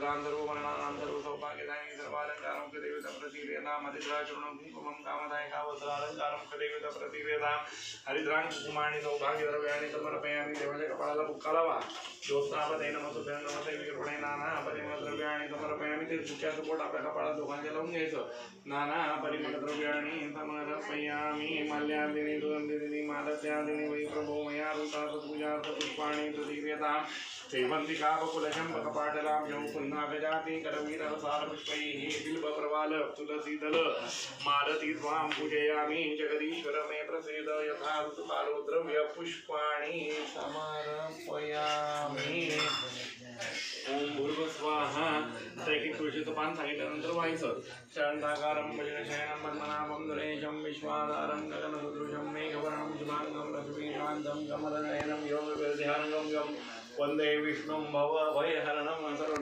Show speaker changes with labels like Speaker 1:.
Speaker 1: सर्वभूतान् सर्ववर्णानां सर्वसौभाग्यदायिनी सर्वालङ्कारं कृदेवता प्रतिवेदां हरिद्राचूर्णं कुङ्कुमं कामदायकावस्त्रालङ्कारं कृदेवता प्रतिवेदां हरिद्रां कुङ्कुमाणि सौभाग्यद्रव्याणि समर्पयामि देवस्य कपाळाला बुक्काला वा ज्योत्स्नापते नमस्तुभ्यं नमस्ते विकृपणे नाना परिमलद्रव्याणि समर्पयामि ते बुक्क्याचं पोट आपल्या कपाळात दोघांच्या लावून घ्यायचं नाना परिमलद्रव्याणि समर्पयामि मल्यार्दिनी सुगन्धिनी मालत्यार्दिनी वै प्रभो मया ऋतार्थपूजार्थ पुष्पाणि प्रतिवेदां सेवन्तिका बकुलशम्भकपाटलां यौपुन्नागजाति करवीरसारपुष्पैः बिल्बप्रवाल तुलसीदल मालती त्वां पूजयामि जगदीश्वर मे प्रसीद यथा ऋतुकालोद्रव्यपुष्पाणि समर्पयामि ओम भूर्भुवस्वाहा तैकी तुळशीचं पान सांगितल्यानंतर व्हायचं शांताकारं भजनशयनं पद्मनाभं दुरेशं विश्वाधारं गगनसदृशं मेघवर्णं शुभांगं लक्ष्मीकान्तं कमलनयनं योगविद्यारङ्गं वन्दे विष्णुं भवभयहरणं सर्व